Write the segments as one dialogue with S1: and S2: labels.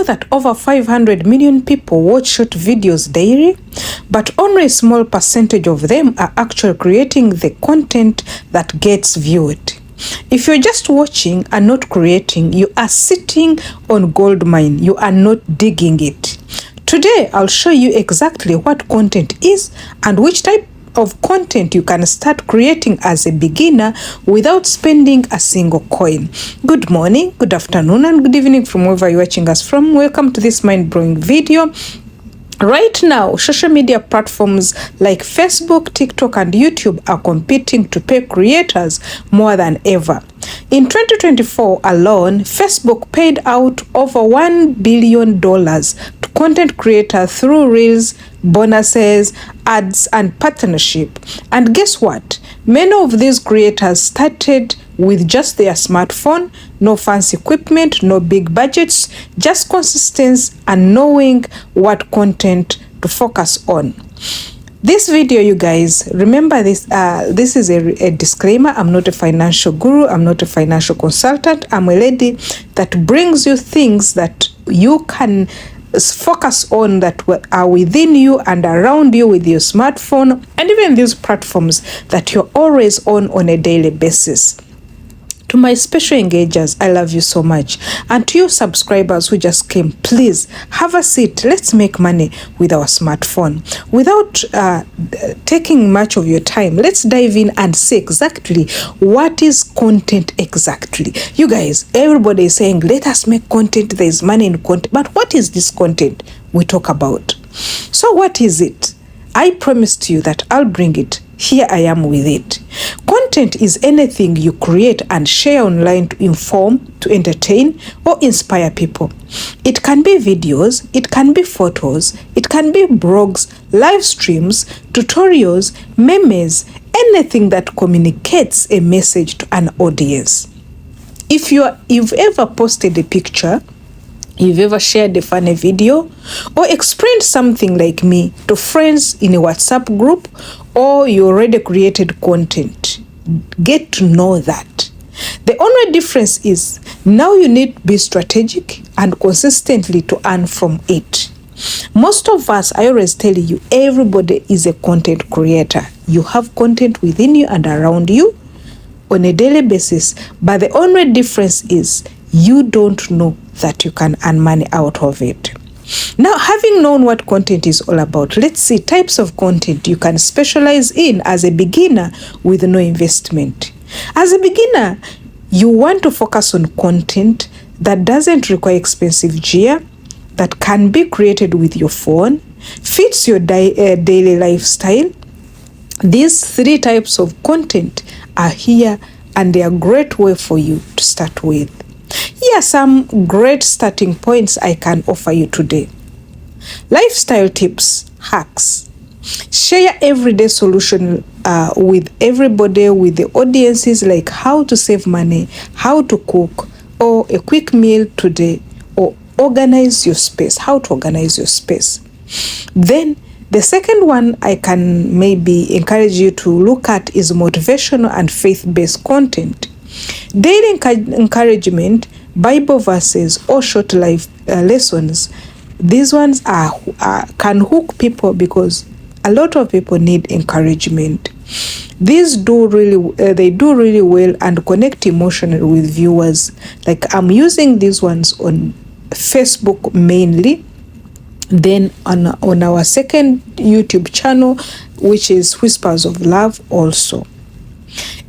S1: know that over 500 million people watch short videos daily, but only a small percentage of them are actually creating the content that gets viewed? If you're just watching and not creating, you are sitting on gold mine. You are not digging it. Today, I'll show you exactly what content is and which type of content you can start creating as a beginner without spending a single coin. Good morning, good afternoon, and good evening from wherever you're watching us from. Welcome to this mind-blowing video. Right now, social media platforms like Facebook, TikTok, and YouTube are competing to pay creators more than ever. In 2024 alone, Facebook paid out over $1 billion to content creators through reels, bonuses, ads, and partnership. And guess what? Many of these creators started with just their smartphone, no fancy equipment, no big budgets, just consistency and knowing what content to focus on. This video, you guys, remember this, this is a disclaimer. I'm not a financial guru. I'm not a financial consultant. I'm a lady that brings you things that you can focus on, that are within you and around you with your smartphone, and even these platforms that you're always on a daily basis. To my special engagers, I love you so much. And to you subscribers who just came, please have a seat. Let's make money with our smartphone. Without taking much of your time, let's dive in and see exactly what is content exactly. You guys, everybody is saying, let us make content. There is money in content. But what is this content we talk about? So what is it? I promised you that I'll bring it. Here I am with it. Content is anything you create and share online to inform, to entertain, or inspire people. It can be videos, it can be photos, it can be blogs, live streams, tutorials, memes, anything that communicates a message to an audience. If you've ever posted a picture, you've ever shared a funny video, or explained something like me to friends in a WhatsApp group, or you already created content, get to know that. The only difference is now you need to be strategic and consistently to earn from it. Most of us, I always tell you, everybody is a content creator. You have content within you and around you on a daily basis, but the only difference is you don't know that you can earn money out of it. Now, having known what content is all about, let's see types of content you can specialize in as a beginner with no investment. As a beginner, you want to focus on content that doesn't require expensive gear, that can be created with your phone, fits your daily lifestyle. These three types of content are here, and they are a great way for you to start with. Here are some great starting points I can offer you today. Lifestyle tips, hacks. Share everyday solution with everybody, with the audiences, like how to save money, how to cook, or a quick meal today, or organize your space, how to organize your space. Then the second one I can maybe encourage you to look at is motivational and faith-based content. Daily encouragement, Bible verses, or short life lessons. These ones can hook people because a lot of people need encouragement. These do really well and connect emotionally with viewers. Like I'm using these ones on Facebook mainly. Then on our second YouTube channel, which is Whispers of Love also.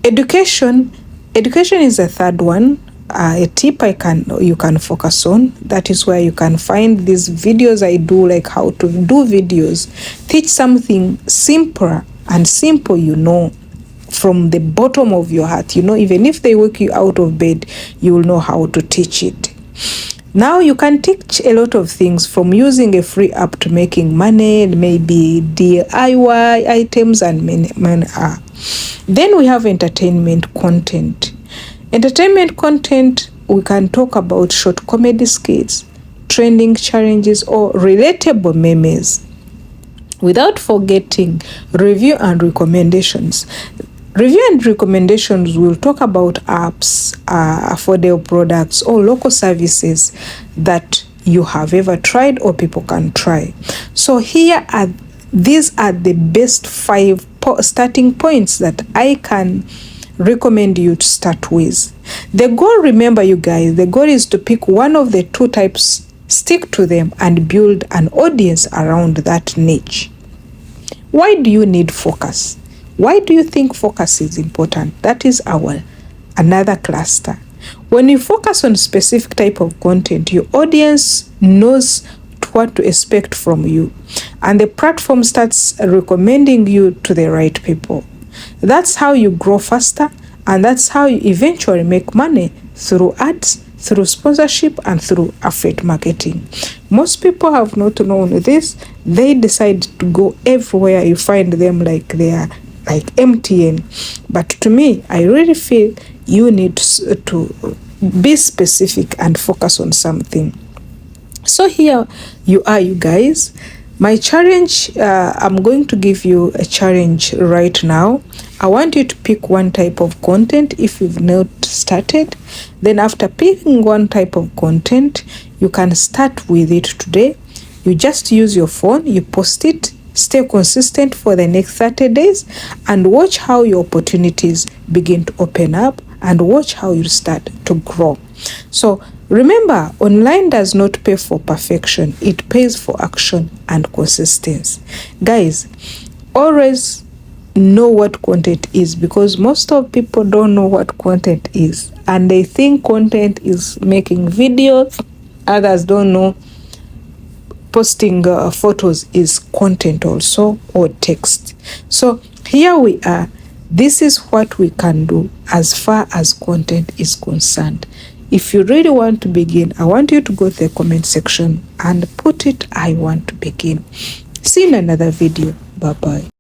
S1: Education is the third one. A tip you can focus on. That is where you can find these videos I do, like how to do videos. Teach something simpler and simple, from the bottom of your heart. Even if they wake you out of bed, you will know how to teach it. Now you can teach a lot of things, from using a free app to making money, maybe DIY items, and many are. Then we have entertainment content. Entertainment content, we can talk about short comedy skits, trending challenges, or relatable memes. Without forgetting review and recommendations. Review and recommendations will talk about apps, affordable products, or local services that you have ever tried or people can try. So these are the best 5 starting points that I can recommend you to start with. The goal, remember you guys, the goal is to pick one of the 2 types, stick to them, and build an audience around that niche. Why do you need focus? Why do you think focus is important? That is our another cluster. When you focus on specific type of content, your audience knows what to expect from you, and the platform starts recommending you to the right people. That's how you grow faster, and that's how you eventually make money, through ads, through sponsorship, and through affiliate marketing. Most people have not known this. They decide to go everywhere you find them, like they are like MTN. But to me, I really feel you need to be specific and focus on something. So here you are, you guys. My challenge, I'm going to give you a challenge right now. I want you to pick one type of content if you've not started. Then after picking one type of content, you can start with it today. You just use your phone, you post it, stay consistent for the next 30 days, and watch how your opportunities begin to open up, and watch how you start to grow. So remember, online does not pay for perfection. It pays for action and consistency. Guys, always know what content is, because most of people don't know what content is, and they think content is making videos. Others don't know posting photos is content also, or text. So here we are. This is what we can do as far as content is concerned. If you really want to begin, I want you to go to the comment section and put it, I want to begin. See you in another video. Bye bye.